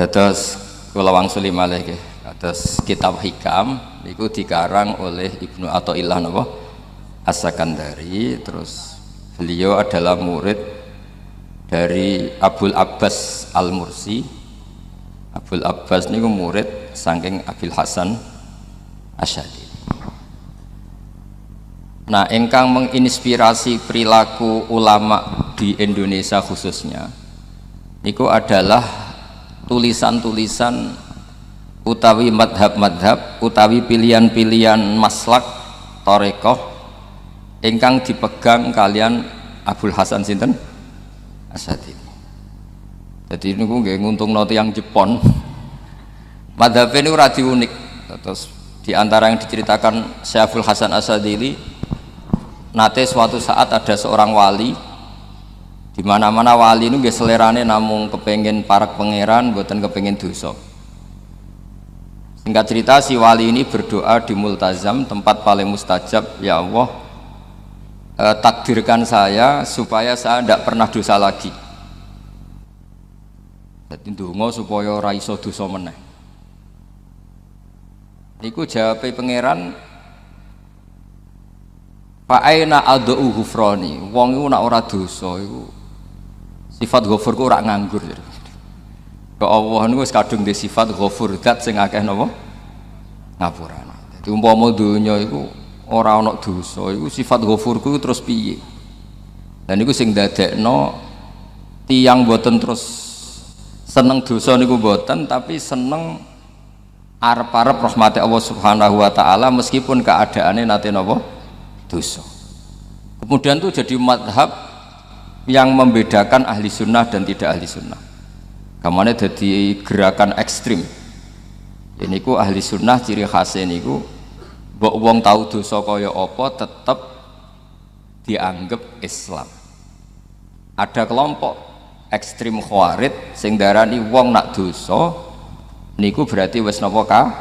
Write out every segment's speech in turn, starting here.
Terus kula wangsuli malih nggih. Terus kitab Hikam niku dikarang oleh Ibnu Athaillah napa As-Sakandari. Terus beliau adalah murid dari Abul Abbas Al-Mursi. Abul Abbas niku murid saking Abil Hasan Asy'ari. Nah, ingkang menginspirasi perilaku ulama di Indonesia khususnya niku adalah tulisan-tulisan utawi madhab-madhab utawi pilihan-pilihan maslak thariqah ingkang dipegang kalian Abul Hasan sinten Asy'ari. Jadi niku nggih nguntungno tiyang Jepon. Madhab ini ora unik. Terus di antara yang diceritakan Syekh Abul Hasan Asy'ari, nate suatu saat ada seorang wali, di mana-mana wali itu nggih selerane namung kepengin parak pangeran, mboten kepengin dosa. Singkat cerita, si wali ini berdoa di multazam, tempat paling mustajab, ya Allah, takdirkan saya supaya saya tidak pernah dosa lagi. Jadi ndonga supaya ora iso dosa meneh. Niku jawabe pangeran, fa aina ad'u ghufrani. Wong iku nek ora dosa iku sifat ghafur ku ora nganggur. Ke Allah niku wis kadung di sifat ghafur, zat sing akeh napa ngapurane. Dadi umpama donya iku ora ana dosa iku sifat ghafur ku terus piye? Dan niku sing dadekno tiyang boten terus seneng dosa niku boten, tapi seneng arep-arep rahmati Allah Subhanahu wa taala meskipun keadaannya nate napa dosa. Kemudian itu jadi madhab yang membedakan ahli sunnah dan tidak ahli sunnah. Kamane jadi gerakan ekstrim. Ini ku ahli sunnah ciri khasnya niku mbok wong tahu dosa kaya apa tetap dianggap Islam. Ada kelompok ekstrim khawarid sing darani wong nak dosa niku berarti wis napa kafir.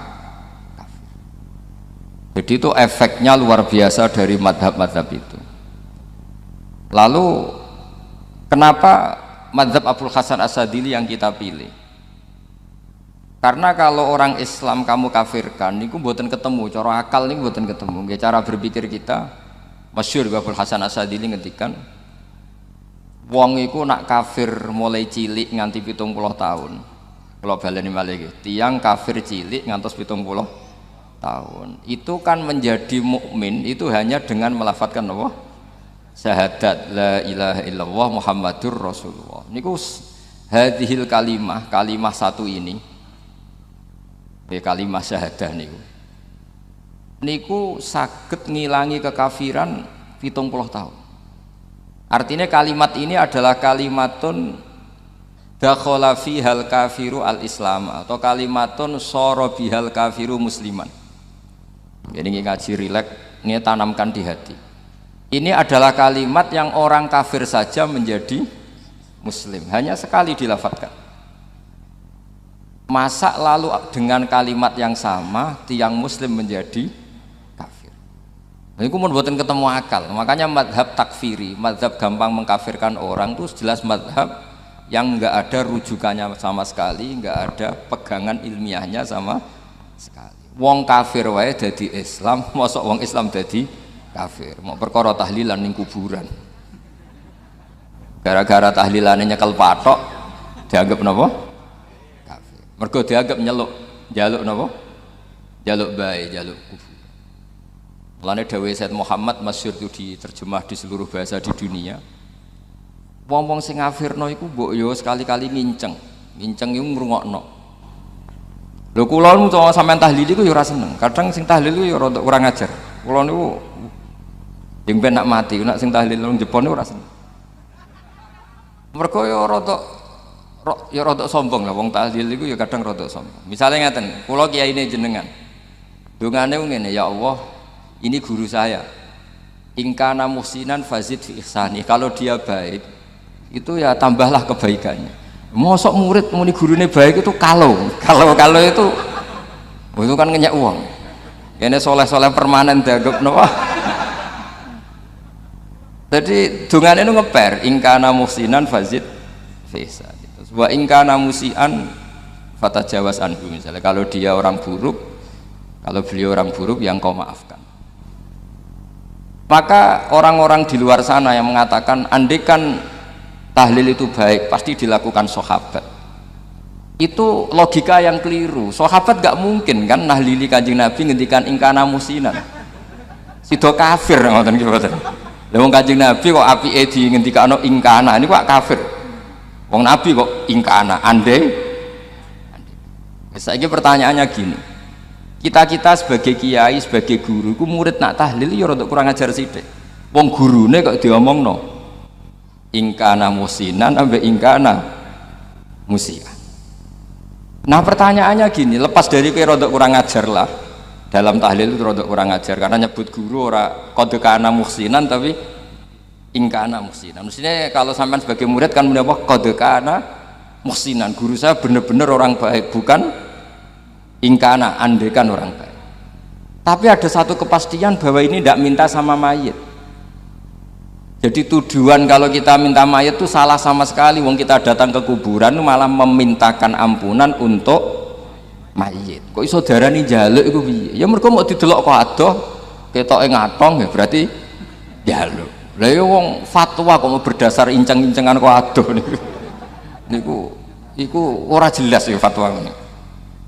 Jadi itu efeknya luar biasa dari madhab-madhab itu. Lalu kenapa madhab Abul Hasan Asy'ari yang kita pilih? Karena kalau orang Islam kamu kafirkan niku mboten ketemu, cara akal niku mboten ketemu. Nggih cara berpikir kita masyhur Abul Hasan Asy'ari ngendikan wong iku nak kafir mulai cilik nganti 70 tahun. Kalau baleni malih nggih, tiyang kafir cilik ngantos 70 tahun. Itu kan menjadi mukmin itu hanya dengan melafadzkan apa? Syahadat la ilaha illallah Muhammadur Rasulullah. Niku hadhil kalimah, kalimah satu ini. Kalimah syahadah niku. Niku saged ngilangi kekafiran 70 tahun. Artinya kalimat ini adalah kalimatun dakhala fihal kafiru al-islam atau kalimatun sara bihal kafiru musliman. Jadi ngaji rileks, ini tanamkan di hati. Ini adalah kalimat yang orang kafir saja menjadi muslim, hanya sekali dilafadzkan. Masa lalu dengan kalimat yang sama tiang muslim menjadi kafir. Ini pun buatan ketemu akal. Makanya madhab takfiri, madhab gampang mengkafirkan orang itu jelas madhab yang enggak ada rujukannya sama sekali, enggak ada pegangan ilmiahnya sama sekali. Wong kafir wae dadi Islam, mosok wong Islam dadi kafir. Mau perkara tahlilan ning kuburan. Gara-gara tahlilane nyekel patok dianggap napa? Kafir. Mergo dianggap njaluk napa? Jaluk bae, jaluk kubur. Mulane dawuh Said Muhammad masyhur itu diterjemah di seluruh bahasa di dunia. Wong-wong sing ngafirno iku mbok yo sekali-kali nginceng iku ngrungokno. Lho kula nu sampean tahlil iku yo ora seneng. Kadang sing tahlil iku yo rada kurang ajar. Kula niku yang ben nak mati, nak sing tahlil nang Jepon niku ora seneng. Mergo yo rada sombong lah wong tahlil iku yo kadang rada sombong. Misale ngaten, kula kiyaine jenengan. Dongane ngene, ya Allah, ini guru saya. Ingkana muhsinan fazid fi ihsani. Kalau dia baik, itu ya tambahlah kebaikannya. Mosok murid muni gurune baik itu kalau itu kan ngenyak uang. Ini soleh-soleh permanen dianggap napa? Jadi dongane itu ngeper ingkana muhsinan fazid fi ihsani. Wa ingkana musian fatajawas anhu, misalnya kalau dia orang buruk, kalau beliau orang buruk yang kau maafkan. Maka orang-orang di luar sana yang mengatakan andaikan tahlil itu baik pasti dilakukan sahabat, itu logika yang keliru. Sahabat gak mungkin kan nahlili Kanjeng Nabi ngendikan ingkana musinan, sido kafir ngoten iki mboten. Lah wong Kanjeng Nabi kok apike di ngendikano ingkana, ini kok kafir. Wong Nabi kok ingkana, andai. Saiki pertanyaannya gini, kita sebagai kiai, sebagai guru, ku murid nak tahlil ya rada kurang ajar sithik. Wong gurune kok diomongno ingkana musinan ambek ingkana musia. Nah pertanyaannya gini, lepas dari kowe rada kurang ajar lah, dalam tahlil itu rada kurang ajar karena nyebut guru ora qad kana musinan tapi ingkana musinan. Maksudnya kalau sampean sebagai murid kan menapa qad kana musinan, guru saya benar-benar orang baik, bukan ingkana andekan orang baik. Tapi ada satu kepastian bahwa ini tidak minta sama mayit. Jadi tujuan kalau kita minta mayit itu salah sama sekali. Wong kita datang ke kuburan malah memintakan ampunan untuk mayit. Kok iso darani njaluk iku piye? Ya mergo mau didelok kok adoh ketoke ngatong ya berarti njaluk. Lah ya wong fatwa kok mau berdasar inceng-incengan kok adoh niku iku ora jelas ya fatwa ini.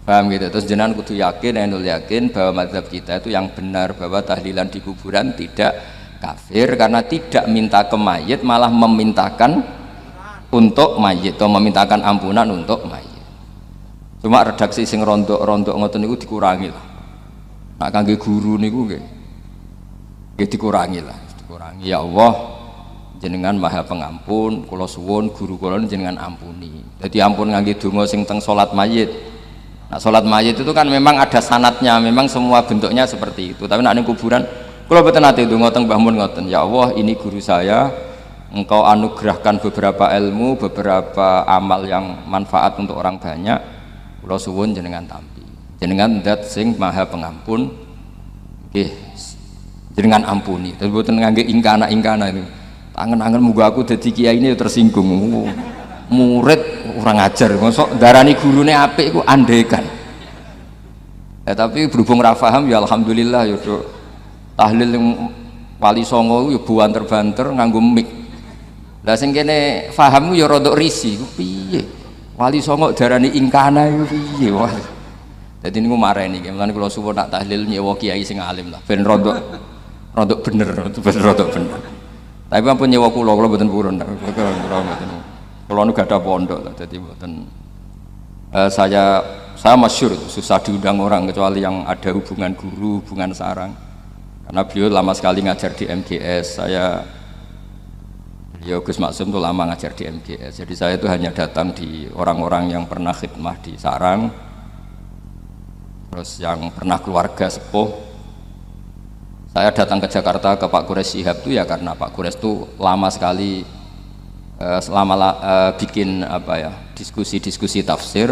Paham gitu. Terus jenengan kudu yakin, enul yakin bahwa mazhab kita itu yang benar, bahwa tahlilan di kuburan tidak kafir karena tidak minta ke mayit, malah memintakan untuk mayit atau memintakan ampunan untuk mayit. Cuma redaksi sing rondok-rondok ngoten niku dikurangi lah. Nak kangge guru niku nggih dikurangi lah, dikurangi. Ya Allah, jenengan Maha Pengampun, kula suwun guru kula jenengan ampuni. Jadi ampun ngangge donga sing teng salat mayit. Nah, sholat mayit itu kan memang ada sanatnya, memang semua bentuknya seperti itu. Tapi nak ning kuburan, kalau betul nanti itu ngoteng Mbah Mun ngoten, ya Allah ini guru saya, engkau anugerahkan beberapa ilmu, beberapa amal yang manfaat untuk orang banyak. Kula suwun jenengan tampi, jenengan dat sing Maha Pengampun, jenengan ampuni. Tapi betul ngangge ingkana itu, tangan-tangan muga aku dadi kiai ini tersinggung. Murid orang ajar, masuk darani gurune apik iku andekan. Tapi berhubung ra paham ya alhamdulillah ya do. Tahlil yang Wali Songo ya buanter-banter nganggo mic. Lah sing kene paham ya rada risi, piye? Wali Songo darani ingkana iku piye? Wah. Dadi niku mareni iki, mulane kula suwun nak tahlil nyewa kiai sing alim lah, ben rada bener, ben rada bener. Tapi ampun nyewa kula mboten purun. Kalau nu gak ada pondok lah, jadi buatan saya masyhur susah diundang orang kecuali yang ada hubungan guru, hubungan sarang. Karena beliau lama sekali ngajar di MGS, beliau Gus Maksum tuh lama ngajar di MGS. Jadi saya itu hanya datang di orang-orang yang pernah khidmah di sarang, terus yang pernah keluarga sepuh. Saya datang ke Jakarta ke Pak Quraisy Shihab itu ya karena Pak Quraisy itu lama sekali bikin diskusi tafsir,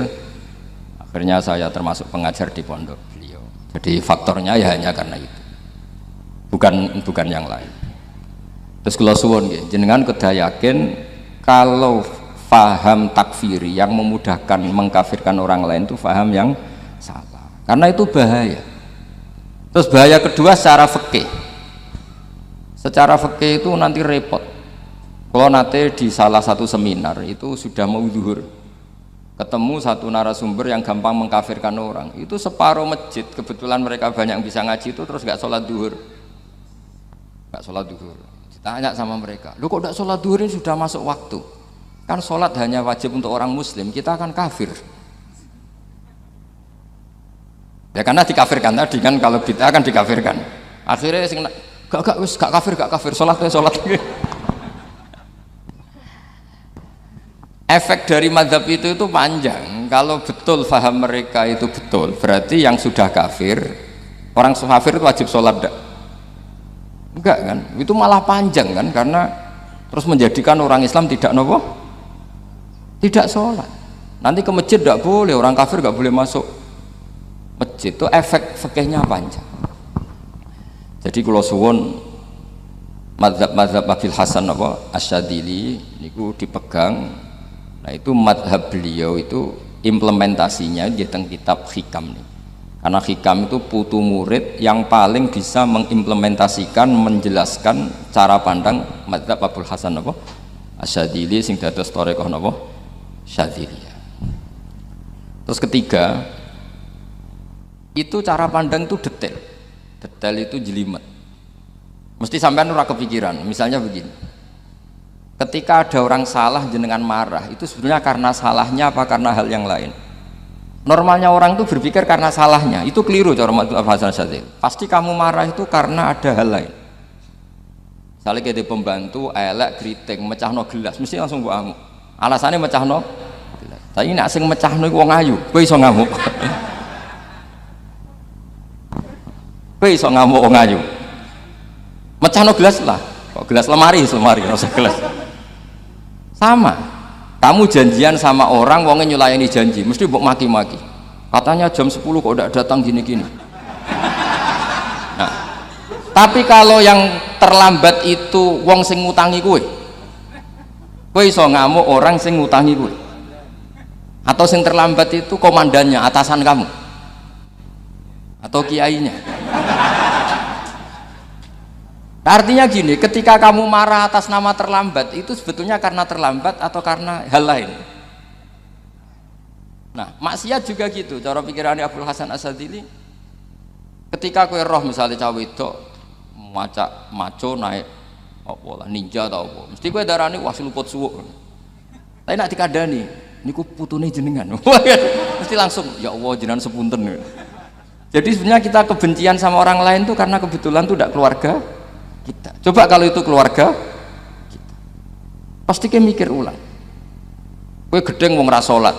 akhirnya saya termasuk pengajar di pondok beliau. Jadi faktornya ya hanya karena itu, bukan yang lain. Terus kula suwun nggih jenengan kedah yakin kalau faham takfiri yang memudahkan mengkafirkan orang lain itu faham yang salah, karena itu bahaya. Terus bahaya kedua secara fikih itu nanti repot. Kalau nanti di salah satu seminar itu sudah mau zuhur, ketemu satu narasumber yang gampang mengkafirkan orang, itu separuh masjid kebetulan mereka banyak yang bisa ngaji itu terus nggak sholat zuhur, ditanya sama mereka, lu kok nggak sholat zuhur, ini sudah masuk waktu, kan sholat hanya wajib untuk orang muslim, kita akan kafir. Ya karena dikafirkan tadi kan, kalau kita akan dikafirkan, akhirnya gak kafir, sholat. Efek dari mazhab itu panjang. Kalau betul faham mereka itu betul, berarti yang sudah kafir, orang kafir itu wajib sholat enggak kan? Itu malah panjang kan, karena terus menjadikan orang Islam tidak sholat. Nanti ke masjid tidak boleh, orang kafir nggak boleh masuk masjid. Itu efek fikihnya panjang. Jadi kalau suwun mazhab Abil Hasan Asyadili niku dipegang. Nah itu madhab beliau itu implementasinya di teng kitab Hikam nih. Karena Hikam itu putu murid yang paling bisa mengimplementasikan, menjelaskan cara pandang madzhab Abul Hasan apa? Asyadzili sing dados thariqah napa? Syadziliyah. Terus ketiga, itu cara pandang itu detail. Detail itu jelimet. Mesti sampean ora kepikiran. Misalnya begini. Ketika ada orang salah jenengan marah, itu sebenarnya karena salahnya apa karena hal yang lain? Normalnya orang itu berpikir karena salahnya, itu keliru cara Abul Hasan Asyadzili. Pasti kamu marah itu karena ada hal lain. Misalnya kayak pembantu, elek, keriting, mecahno gelas, mesti langsung mbok amuk. Alasannya mecahno gelas. Tapi nek sing mecahno iku wong ayu, kowe iso ngamuk. Kowe iso ngamuk wong ayu. Mecahno gelas lah. Kok gelas lemari, ora usah gelas. Sama. Kamu janjian sama orang, wongnya nyulayani janji, mesti mbok maki-maki. Katanya jam 10 kok udah datang gini-gini. Nah, tapi kalau yang terlambat itu wong sing ngutangi kowe iso ngamuk orang sing ngutangi kowe. Atau sing terlambat itu komandannya, atasan kamu. Atau kiainya. Artinya gini, ketika kamu marah atas nama terlambat, itu sebetulnya karena terlambat atau karena hal lain. Nah, maksiat juga gitu, cara pikirannya Abul Hasan Asyadzili. Ketika kowe roh misalnya cawe itu maco naik apa lah ninja atau apa, mesti kowe darani wah luput suwuk. Tapi nak dikandani, niku putune jenengan. Mesti langsung ya Allah jenengan sepunten. Jadi sebenarnya kita kebencian sama orang lain tuh karena kebetulan tuh tidak keluarga kita. Coba kalau itu keluarga kita, pasti kayak mikir ulang. Gue gedeng wong ra salat,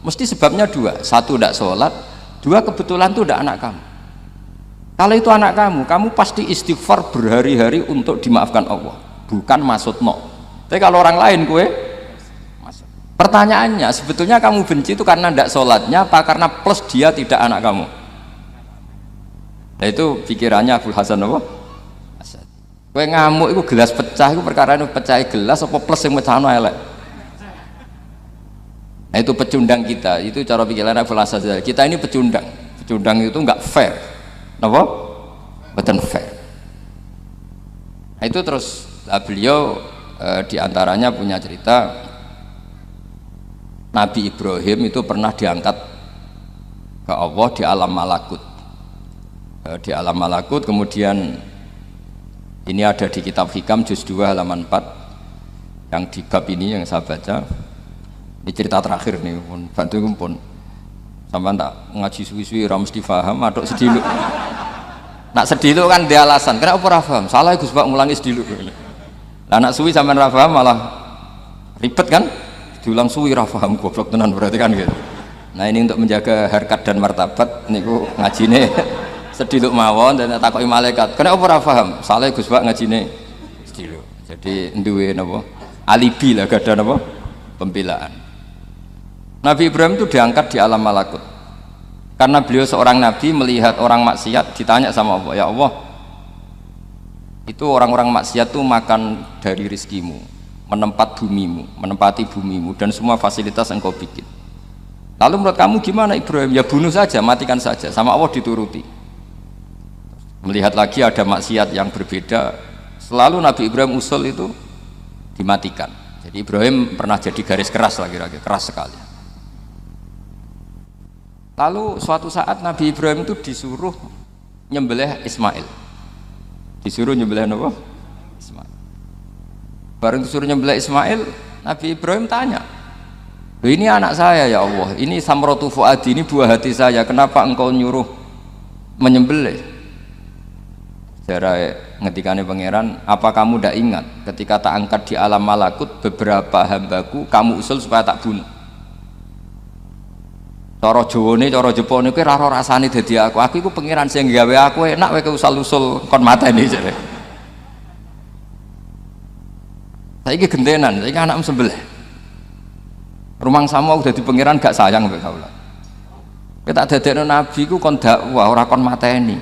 mesti sebabnya dua. Satu tidak sholat, dua kebetulan itu tidak anak kamu. Kalau itu anak kamu pasti istighfar berhari-hari untuk dimaafkan Allah, bukan maksud no. Tapi kalau orang lain gue masuk. Pertanyaannya sebetulnya kamu benci itu karena tidak sholatnya apa karena plus dia tidak anak kamu? Nah itu pikirannya Abul Hasan apa? Kowe ngamuk itu gelas pecah itu perkara itu pecah gelas apa plus yang mecahno elek. Nah itu pecundang kita, itu cara pikiran Abul Hasan. Kita ini pecundang. Pecundang itu enggak fair. Napa? Betul fair. Nah itu terus beliau diantaranya punya cerita Nabi Ibrahim itu pernah diangkat ke Allah di alam malakut. Di alam malakut kemudian ini ada di kitab Hikam juz 2 halaman 4 yang di bab ini yang saya baca. Ini cerita terakhir nih, pun bantu pun sampai tak ngaji suwi-suwi ra mesti paham aduk sediluk. Nak sediluk kan dia alasan, kenapa ora paham? Salah Gus Pak ngulangi sediluk. Lah nak suwi sampean ra paham malah ribet kan? Diulang suwi ra paham goblok tenan berarti kan gitu. Nah ini untuk menjaga harkat dan martabat niku ngajine sediluk mawon dan takoki malaikat. Kenapa ora paham? Salah Gus Pak ngajine sediluk. Jadi duwe napa? Alibi lah gak ada napa? Pembelaan. Nabi Ibrahim itu diangkat di alam malakut karena beliau seorang nabi melihat orang maksiat, ditanya sama Allah, ya Allah itu orang-orang maksiat itu makan dari rizkimu, menempati bumimu dan semua fasilitas yang kau bikin. Lalu menurut kamu gimana Ibrahim? Ya bunuh saja, matikan saja. Sama Allah dituruti. Melihat lagi ada maksiat yang berbeda, selalu Nabi Ibrahim usul itu dimatikan. Jadi Ibrahim pernah jadi garis keras lagi, keras sekali. Lalu suatu saat Nabi Ibrahim itu disuruh nyembelih Ismail. Disuruh nyembelih apa? Ismail. Bareng disuruh nyembelih Ismail, Nabi Ibrahim tanya, ini anak saya ya Allah, ini samratu fuadi, ini buah hati saya, kenapa engkau nyuruh menyembelih? Cara ngetikane pangeran, apa kamu tidak ingat ketika tak angkat di alam malakut beberapa hambaku kamu usul supaya tak bunuh? Cara Jawane, cara Jepone kowe ora rasane dadi aku. Aku iku pangeran sing gawe aku enak kowe usul-usul kon mateni jare. Saiki gentenan, saiki anakmu sembelih. Rumangsamu dadi pangeran gak sayang mbek kawula. Kowe tak dadekno nabi ku kon dakwah ora kon mateni.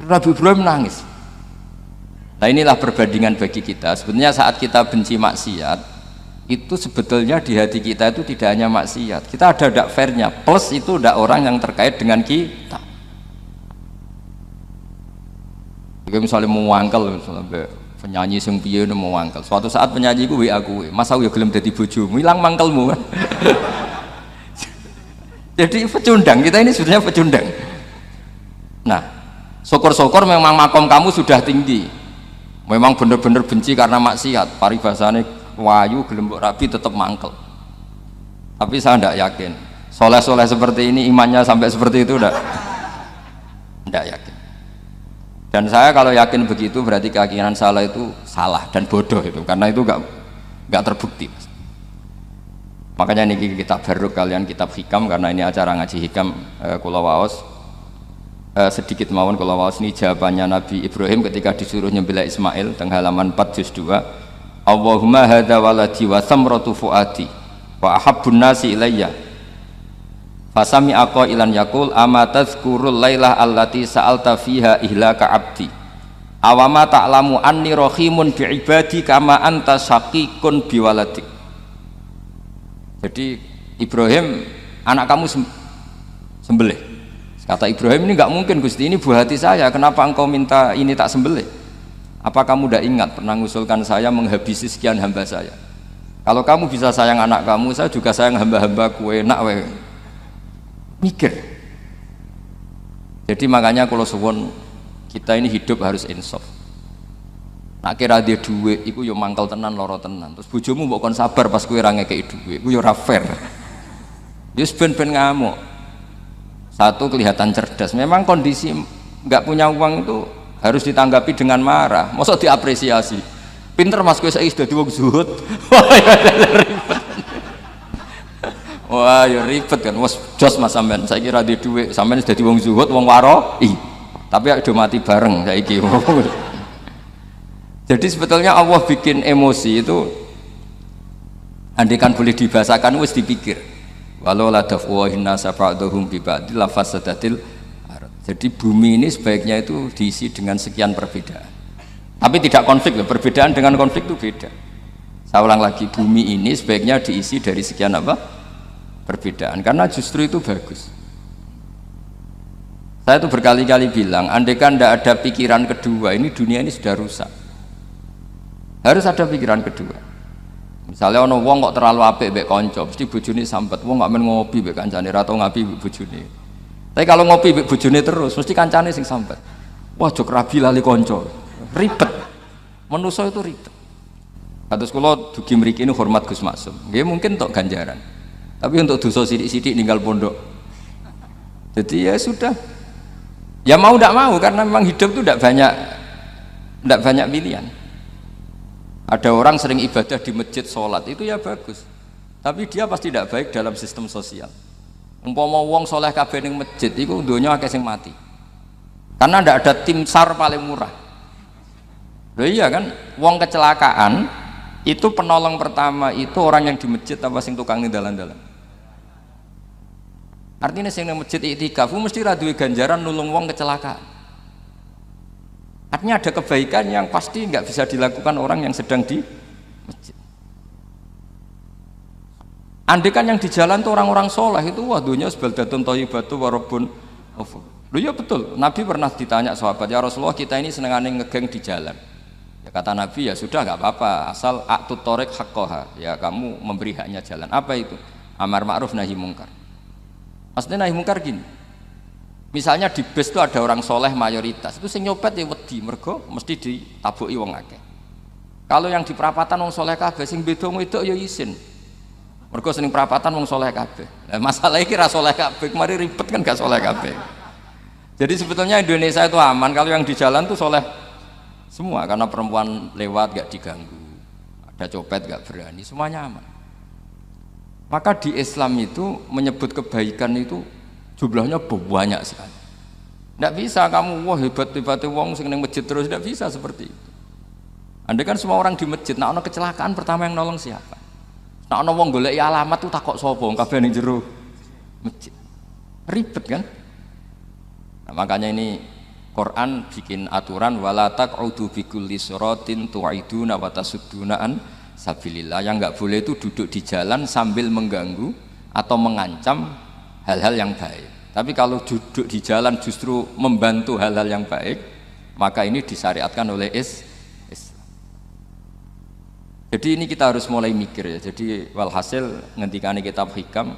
Nabi Ibrahim nangis. Nah inilah perbandingan bagi kita. Sebenarnya saat kita benci maksiat, itu sebetulnya di hati kita itu tidak hanya maksiat, kita ada tidak fairnya, plus itu tidak orang yang terkait dengan kita. Jadi misalnya mau wangkel, misalnya penyanyi sing piye mau wangkel, suatu saat penyanyi ku WA kuwe, masa ya gelem dadi bojomu, ilang mangkelmu kan. Jadi pecundang, kita ini sebetulnya pecundang. Nah, syukur-syukur memang makom kamu sudah tinggi, memang benar-benar benci karena maksiat, paribasane wayu gelem mbok rabi tetap mangkel. Tapi saya tidak yakin soleh-soleh seperti ini imannya sampai seperti itu, tidak yakin. Dan saya kalau yakin begitu berarti keyakinan salah itu salah dan bodoh itu, karena itu nggak terbukti. Makanya ini kitab baru kalian, kitab hikam, karena ini acara ngaji hikam kula waos sedikit mawon kula waos ini jawabannya Nabi Ibrahim ketika disuruh nyembelih Ismail teng halaman 4 juz 2. Allahumma hadza waladi wa samratu fuadi wa ahabbun nasi ilayya fasami ilan yakul ama tazkurul lailah allati sa'alta fiha ihlaka abdi awama ta'lamu anni rahimun bi'ibadi kama anta syaqiqun biwaladik. Jadi Ibrahim, anak kamu sembelih. Kata Ibrahim, ini nggak mungkin Gusti, ini buah hati saya, kenapa engkau minta ini tak sembelih? Apa kamu tidak ingat pernah mengusulkan saya menghabisi sekian hamba saya? Kalau kamu bisa sayang anak kamu, saya juga sayang hamba-hamba kue enak we. Mikir. Jadi makanya kalau suwon kita ini hidup harus insaf. Nak kira dia duit, iku yo mangkel tenan, loro tenan. Terus bojomu mbok kon sabar pas kowe ra ngekeki duit, iku yo ora fair. Yo ben ngamuk. Satu kelihatan cerdas. Memang kondisi nggak punya uang itu harus ditanggapi dengan marah. Masa diapresiasi. Pinter mas kowe saiki dadi wong zuhud. Wah ya ribet kan, wes jos mas sampean, saya kira di duit, sampean sudah di wong zuhud, wong waro, tapi udah mati bareng saiki. Jadi sebetulnya Allah bikin emosi itu, andaikan boleh dibahasakan, wes dipikir. Walau la dafwahin nasa ba'dahum bi ba'dil lafasadatil ardh. Jadi bumi ini sebaiknya itu diisi dengan sekian perbedaan. Tapi tidak konflik, perbedaan dengan konflik itu beda. Saya ulang lagi, bumi ini sebaiknya diisi dari sekian apa? Perbedaan, karena justru itu bagus. Saya itu berkali-kali bilang, andaikan tidak ada pikiran kedua, ini dunia ini sudah rusak. Harus ada pikiran kedua. Misalnya ono wong kok terlalu apik mbek kanca, mesti bojone sambat, wong gak men ngopi mbek kancane, ra tau ngapi mbek bojone. Tapi kalau ngopi mbek bojone terus, mesti kancane sing sambat. Wah, jok rabi lali kanca. Ribet. Manusa itu ribet. Kados kula dugi mriki ini hormat Gus Maksum. Nggih mungkin tok ganjaran. Tapi untuk dosa sidik-sidik ninggal pondok. Jadi ya sudah. Ya mau tidak mau, karena memang hidup itu tidak banyak pilihan. Ada orang sering ibadah di masjid, sholat itu ya bagus. Tapi dia pasti tidak baik dalam sistem sosial. Umpama wong soleh kabeh ning masjid itu donya akeh sing mati. Karena tidak ada tim SAR paling murah. Loh iya kan, wong kecelakaan itu penolong pertama itu orang yang di masjid apa sing tukang ning dalan-dalan. Artinya sing nang masjid iktikaf mesti ra duwe ganjaran nulung wong kecelakaan. Artinya ada kebaikan yang pasti nggak bisa dilakukan orang yang sedang di masjid. Andaikan yang di jalan tuh orang-orang soleh itu wah dunya sebaldatun thayyibatu wa rabbun ghafur. Loh ya betul, Nabi pernah ditanya sahabat, ya Rasulullah kita ini senengane ngegeng di jalan. Ya kata Nabi, ya sudah nggak apa-apa, asal a'tut thoriq haqqaha, ya kamu memberi haknya jalan. Apa itu? Amar ma'ruf nahi mungkar. Maksudnya nahi mungkar gini, misalnya di bus itu ada orang soleh mayoritas, itu sing nyopet ya wedi, mergo mesti ditabuki wong akeh. Kalau yang di perapatan wong soleh kabeh, sing beda wedok ya isin, mergo sing perapatan wong soleh kabeh. Nah, masalahnya kira soleh kabeh, kemarin ribet kan gak soleh kabeh. Jadi sebetulnya Indonesia itu aman kalau yang di jalan tuh soleh semua, karena perempuan lewat gak diganggu, ada copet gak berani, semuanya aman. Maka di Islam itu menyebut kebaikan itu jumlahnya banyak sekali. Tidak bisa kamu wah hebat-hebatnya wong sing nang masjid terus, tidak bisa seperti itu. Andai kan semua orang di masjid, nah ono kecelakaan pertama yang nolong siapa? Nah ono wong golek alamat tuh takok sapa kabeh ning jero masjid. Ribet kan? Nah, makanya ini Quran bikin aturan wala taq'udu bikulli siratin tu'iduna wa tasudduna an sabilillah. Yang nggak boleh itu duduk di jalan sambil mengganggu atau mengancam hal-hal yang baik. Tapi kalau duduk di jalan justru membantu hal-hal yang baik, maka ini disyariatkan oleh Islam. Jadi ini kita harus mulai mikir ya. Jadi walhasil ngendikane kitab Hikam,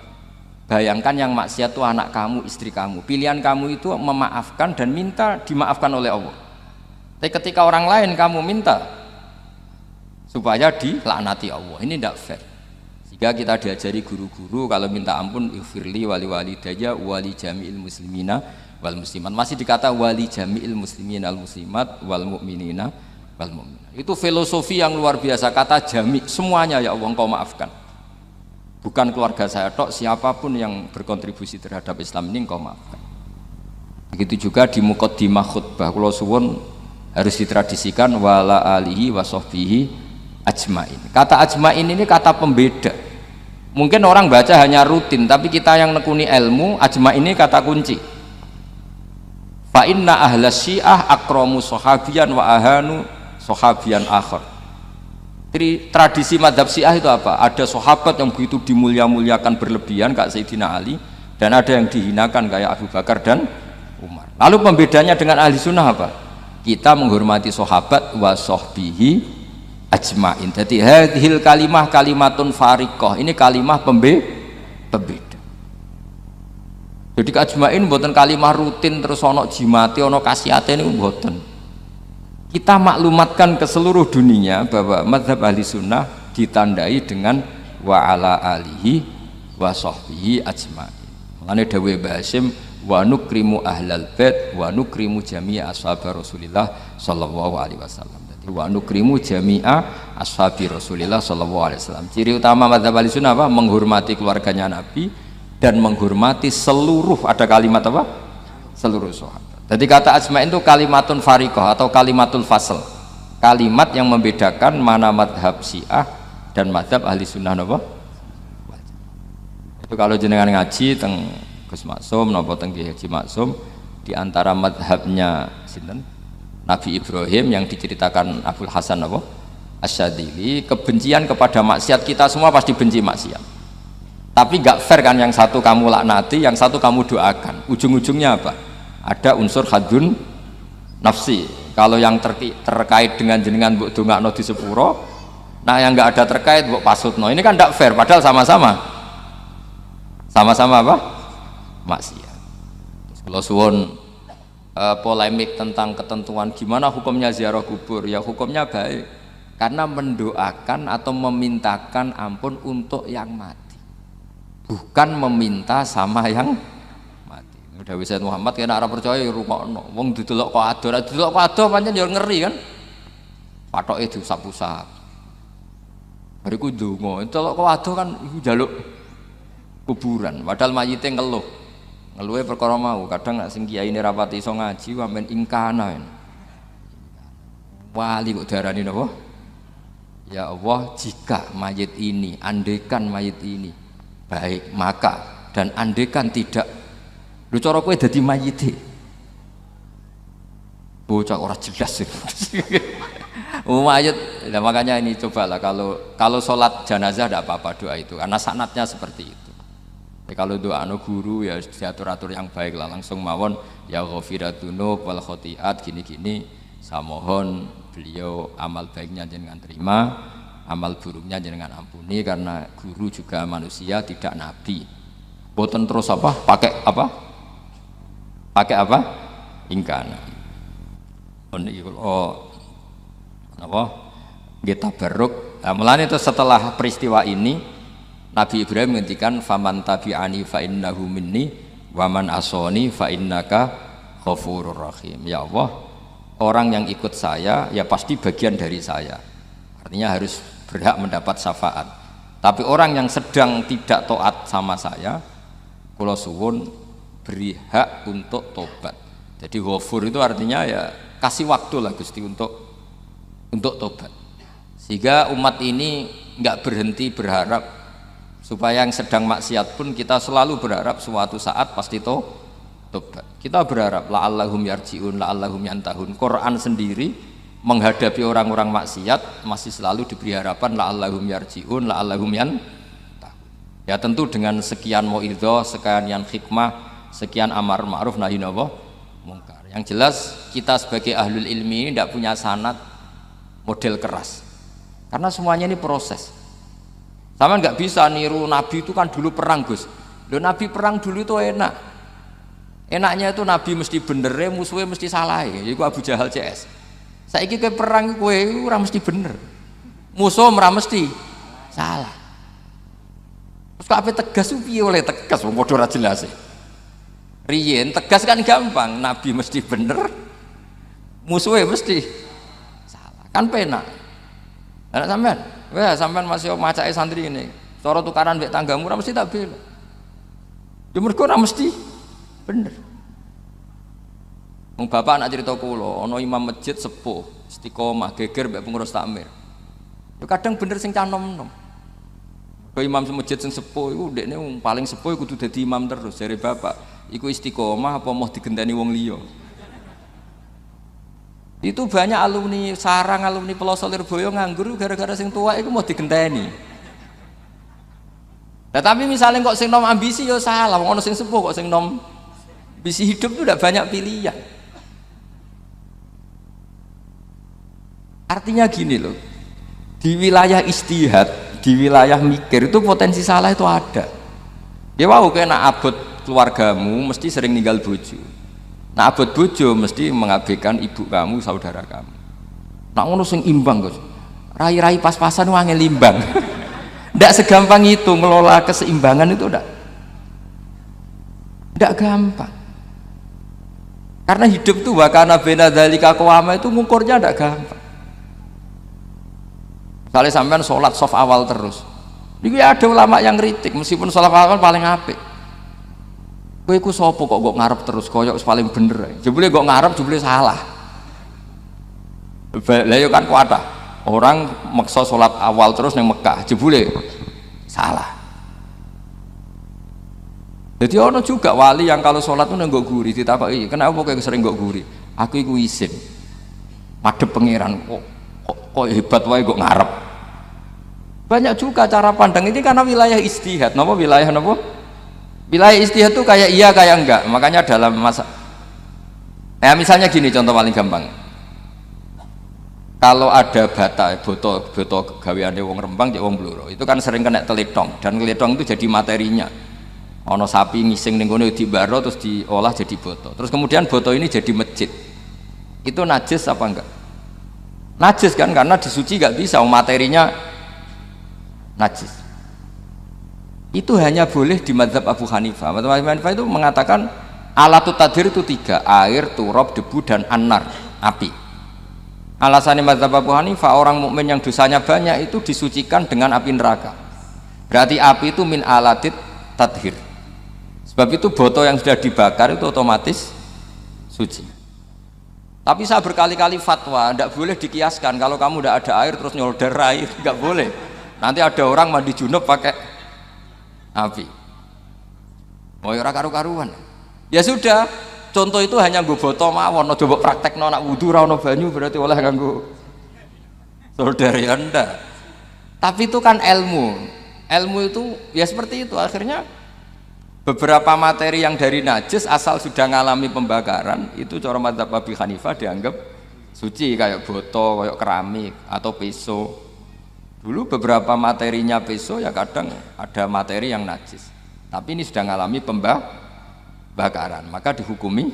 bayangkan yang maksiat itu anak kamu, istri kamu. Pilihan kamu itu memaafkan dan minta dimaafkan oleh Allah. Tapi ketika orang lain kamu minta supaya dilaknati Allah, ini tidak fair. Jika kita diajari guru-guru kalau minta ampun ighfirli wali walidayya wali jami'il muslimina wal muslimat, masih dikata wali jami'il muslimina wal muslimat wal mu'minina wal mu'minat. Itu filosofi yang luar biasa, kata jami, semuanya ya Allah engkau maafkan. Bukan keluarga saya tok, siapapun yang berkontribusi terhadap Islam ini engkau maafkan. Begitu juga di muqaddimah khutbah kula suwun harus ditradisikan wala alihi wa sahbihi ajmain. Kata ajmain ini kata pembeda. Mungkin orang baca hanya rutin, tapi kita yang nekuni ilmu, ajmain ini kata kunci. Fa inna ahlas syiah akramu sahabiyan wa ahanu sahabiyan akhar. Jadi tradisi madhab syiah itu apa? Ada sahabat yang begitu dimulia-muliakan berlebihan kayak Sayyidina Ali, dan ada yang dihinakan kayak Abu Bakar dan Umar. Lalu pembedanya dengan ahli sunnah apa? Kita menghormati sahabat wa sahbihi ajmain. Jadi hadhil kalimah kalimatun fariqah. Ini kalimah pembeda. Jadi ajmain buatan kalimah rutin terus ono jimati ono kasiate ini buatan. Kita maklumatkan ke seluruh dunia bahwa mazhab ahli sunnah ditandai dengan wa ala alihi wa sahbihi ajmain. Makanya dawuh Mbah Hasyim wa nukrimu ahlal bait wa nukrimu jami'a ashabi Rasulillah sallallahu alaihi wasallam. Jadi wa nukrimu jami'a ashabi Rasulillah sallallahu alaihi wasallam. Ciri utama mazhab ahli sunnah apa? Menghormati keluarganya Nabi dan menghormati seluruh, ada kalimat apa? Seluruh sahabat. Jadi kata ajma'in itu kalimatun fariqah atau kalimatul fasl, kalimat yang membedakan mana madhab syiah dan madhab ahli sunnah apa? Itu kalau jenengan ngaji teng Gus Maksum napa teng Kiai Haji Maksum, di antara madhabnya sinten Nabi Ibrahim yang diceritakan Abdul Hasan apa? Asyadili, kebencian kepada maksiat, kita semua pasti benci maksiat. Tapi gak fair kan, yang satu kamu laknati, yang satu kamu doakan. Ujung-ujungnya apa? Ada unsur hadun nafsi. Kalau yang terkait dengan jenengan mbok dongakno di sepuro, nah yang nggak ada terkait mbok pasutno. Ini kan tidak fair, padahal sama-sama apa? Maksiat. Kalau suwun polemik tentang ketentuan gimana hukumnya ziarah kubur, ya hukumnya baik karena mendoakan atau memintakan ampun untuk yang mati, bukan meminta sama yang Dawi Sayyid Muhammad kena ora percaya ya rungokno. Wong didelok kok ado pancen ya ngeri kan. Patoke diusap-usap. Bariku ndonga, delok kok ado kan iku njaluk kuburan. Padahal mayite ngeluh. Ngeluhe perkara mau. Kadang nek sing kiyaine rapati iso ngaji sampean ingkana. Wali kok diarani napa? Ya Allah, jika mayit ini, andekan mayit ini baik, maka dan andekan tidak, lu cara kowe dadi mayite. Bocah ora jelas itu. Mayit, nah makanya ini cobalah kalau sholat jenazah tidak apa-apa doa itu karena sanatnya seperti itu. Ya, kalau doa anu guru ya diatur-atur yang baik lah, langsung mawon ya ghafiratunu wal khotiat gini-gini. Saya mohon beliau amal baiknya jangan terima, amal buruknya jangan ampuni karena guru juga manusia tidak nabi. Boten terus apa? Pakai apa? Ingkana. Apa? Kita beruk. Nah, mulanya itu setelah peristiwa ini Nabi Ibrahim menghentikan faman tabi'ani fa innahu minni wa man asoni fa innaka ghafurur rahim. Ya Allah, orang yang ikut saya ya pasti bagian dari saya. Artinya harus berhak mendapat syafaat. Tapi orang yang sedang tidak taat sama saya, kula suwun beri hak untuk tobat. Jadi ghafur itu artinya ya kasih waktu lah Gusti untuk tobat. Sehingga umat ini nggak berhenti berharap supaya yang sedang maksiat pun kita selalu berharap suatu saat pasti tobat. Kita berharap la'allahum yarji'un, la'allahum yantahun. Quran sendiri menghadapi orang-orang maksiat masih selalu diberi harapan la'allahum yarji'un la'allahum ya tentu dengan sekian mauidhah, sekian hikmah, sekian amar ma'ruf nahi mungkar. Yang jelas kita sebagai ahlul ilmi ini tidak punya sanad model keras karena semuanya ini proses. Sama nggak bisa niru Nabi itu kan dulu perang Gus. Loh, Nabi perang dulu itu enaknya itu Nabi mesti bener, musuhnya mesti salah ya. Itu Abu Jahal CS. Saiki kowe perang kowe ora mesti bener. Musuh ora mesti salah. Terus kok ape tegas piye oleh tegas wong padha ora jelas. Riyen tegas kan gampang, Nabi mesti bener, musuhnya mesti salah. Kan penak. Lah sampean, wah sampean masih macake santri ini. Cara tukaran mbek tanggamu ora mesti tak bela. Ya mergo ora mesti bener. Wong bapak nak cerita kula, ana imam masjid sepuh, istiqomah, geger mbek pengurus takmir. Yo kadang bener sing canom-nom. Kaya imam masjid sing sepuh iku ndekne paling sepuh kudu dadi imam terus jare bapak. Iku istiqomah apa mau digenteni wong liya. Itu banyak alumni sarang, alumni Pelosok Lirboyo nganggur gara-gara sing tua iku mau digenteni. Nah, tapi misalnya kok sing nom ambisi ya salah, wong ana sing sepuh kok sing nom ambisi hidup itu udah banyak pilihan. Artinya gini loh, di wilayah istihad, di wilayah mikir itu potensi salah itu ada. Ya wow, kayak nak abot keluargamu mesti sering ninggal bojo. Nak abot bojo mesti mengabaikan ibu kamu, saudara kamu. Nak ngono sing imbang Gus. Rai-rai pas-pasan wangel imbang. Ndak segampang itu ngelola keseimbangan itu ndak gampang. Karena hidup tuh wakana bena dzalika qawama itu ngukurnya ndak gampang. Misalnya sampean sholat soft awal terus, ini ada ulama yang kritik meskipun sholat awal paling apik. Kowe iku sapa kok ngarep terus koyok paling bener. Jebule kok ngarep jebule salah. Lah yo kan kuatah. Orang maksa sholat awal terus nang Mekah, jebule salah. Jadi ono juga wali yang kalau sholat itu nang nggo guri ditakoki, kenapa kowe sering nggo guri? Aku iku isin. Madhep pangeran kok hebat wae kok ngarep. Banyak juga cara pandang ini karena wilayah istihad. Napa wilayah napa? Wilayah istihad itu kayak iya kayak enggak. Makanya dalam masa misalnya gini contoh paling gampang. Kalau ada boto gaweane wong Rembang cek wong Blora, itu kan sering kena teletong dan teletong itu jadi materinya. Ono sapi ngising ning kono dibaro terus diolah jadi boto. Terus kemudian boto ini jadi masjid. Itu najis apa enggak? Najis kan karena disuci nggak bisa, materinya najis. Itu hanya boleh di mazhab Abu Hanifah. Mazhab Abu Hanifah itu mengatakan alatut tadhir itu 3, air, turab, debu dan anar, api. Alasannya mazhab Abu Hanifah, orang mukmin yang dosanya banyak itu disucikan dengan api neraka. Berarti api itu min alatit tadhir. Sebab itu botol yang sudah dibakar itu otomatis suci. Tapi saya berkali-kali fatwa, tidak boleh dikiaskan kalau kamu tidak ada air terus nyolder air, nggak boleh. Nanti ada orang mandi junub pakai api. Mau ora karu-karuan. Ya sudah, contoh itu hanya nggo botol mawon, coba praktekno nak wudu ra ono banyu berarti oleh nganggo solder ya ndak. Tapi itu kan ilmu. Ilmu itu ya seperti itu akhirnya beberapa materi yang dari najis asal sudah mengalami pembakaran itu cara mazhab Abu Hanifah dianggap suci kayak botol, kayak keramik atau peso. Dulu beberapa materinya peso ya kadang ada materi yang najis. Tapi ini sudah mengalami pembakaran, maka dihukumi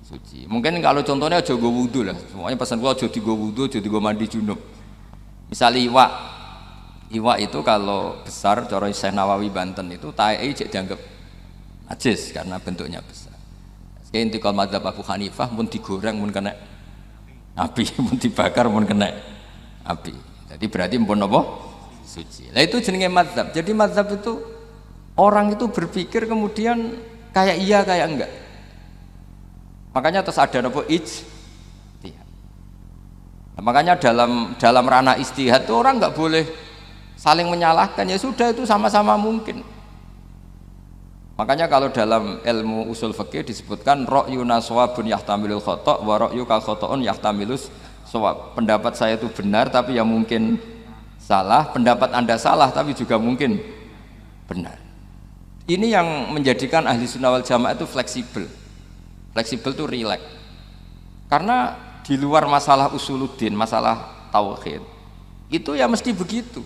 suci. Mungkin kalau contohnya aja go wudu lah. Semuanya pesan gua aja digo wudu, aja digo mandi junub. Misalnya iwak itu kalau besar cara Syekh Nawawi Banten itu tae cek dianggap najis karena bentuknya besar. Sekian intikal mazhab Abu Hanifah pun digoreng pun kena api, pun dibakar pun kena api. Jadi berarti pun apa? Suci. Nah itu jenenge mazhab. Jadi mazhab itu orang itu berpikir kemudian kayak iya kayak enggak. Makanya terus ada apa ijtihad. Nah, makanya dalam ranah ijtihad itu orang nggak boleh saling menyalahkan. Ya sudah itu sama-sama mungkin. Makanya kalau dalam ilmu usul fikih disebutkan ra'yuna shawabun yahtamilul khata' wa ra'yuka khata'un yahtamilus pendapat saya itu benar tapi ya mungkin salah, pendapat Anda salah tapi juga mungkin benar. Ini yang menjadikan ahli sunnah wal jamaah itu fleksibel. Fleksibel itu rileks. Karena di luar masalah usuluddin, masalah tauhid, itu ya mesti begitu.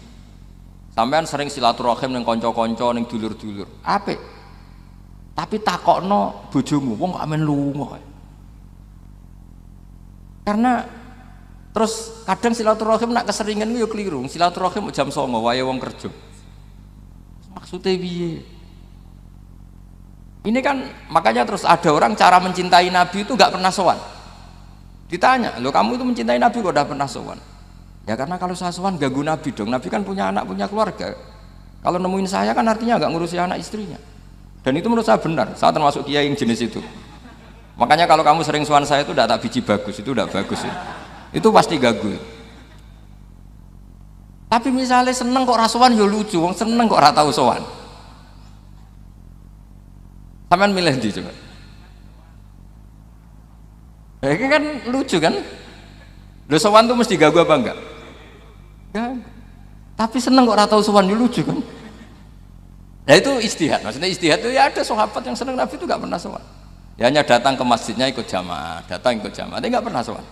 Sampean sering silaturahim ning kanca-kanca ning dulur-dulur. Apik. Tapi takokno bojomu, wong kok amen lunga. Karena terus kadang silaturahim nak keseringan yo keliru. Silaturahim jam 09.00 wae wong kerja. Maksudnya piye? Ini kan makanya terus ada orang cara mencintai Nabi itu gak pernah sowan. Ditanya, "Loh kamu itu mencintai Nabi kok udah pernah sowan?" Ya karena kalau saya sowan ganggu Nabi dong. Nabi kan punya anak, punya keluarga. Kalau nemuin saya kan artinya gak ngurusi anak istrinya. Dan itu menurut saya benar. Saya termasuk kiai yang jenis itu. Makanya kalau kamu sering sowan saya itu udah tak biji bagus, itu udah bagus ya. Itu pasti ganggu. Tapi misalnya seneng kok rasuan ya lucu, wong seneng kok ora tau sowan. Sampean milih ndi coba? Ini kan lucu kan? Lho sowan tuh mesti ganggu apa enggak? Enggak. Tapi seneng kok ora tau sowan ya lucu kan? Nah itu ijtihad. Maksudnya ijtihad itu ya ada sahabat yang seneng Nabi itu enggak pernah sowan. Ya hanya datang ke masjidnya ikut jamaah, datang ikut jamaah, tapi enggak pernah sowan.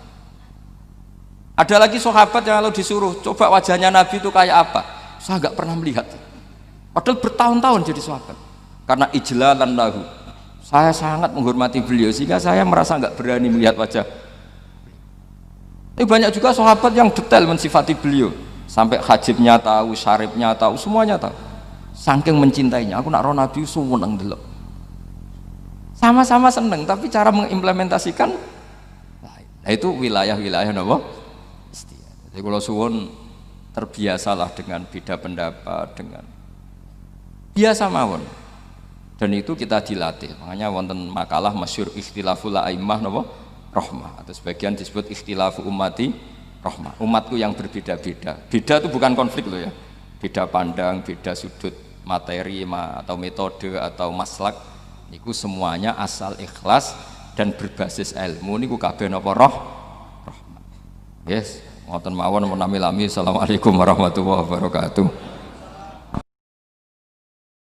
Ada lagi sahabat yang kalau disuruh coba wajahnya Nabi itu kayak apa, saya nggak pernah melihat. Padahal bertahun-tahun jadi sahabat. Karena ijlalan lahu, saya sangat menghormati beliau sehingga saya merasa nggak berani melihat wajah. Tapi banyak juga sahabat yang detail mensifati beliau, sampai hajibnya tahu, syaribnya tahu, semuanya tahu. Saking mencintainya, aku nak roh Nabi seneng delok. Sama-sama seneng, tapi cara mengimplementasikan, nah itu wilayah-wilayah napa? Jadi kalau suwun terbiasalah dengan beda pendapat, dengan biasa mawon. Dan itu kita dilatih. Makanya wonten makalah masyhur ikhtilaful a'immah napa? Rahmah. Atau sebagian disebut ikhtilafu ummati rahmah. Umatku yang berbeda-beda. Beda itu bukan konflik loh ya. Beda pandang, beda sudut materi atau metode atau maslak. Niku semuanya asal ikhlas dan berbasis ilmu. Niku kabeh napa rahmah. Yes. Ngoten mawon menami lami. Assalamualaikum warahmatullahi wabarakatuh.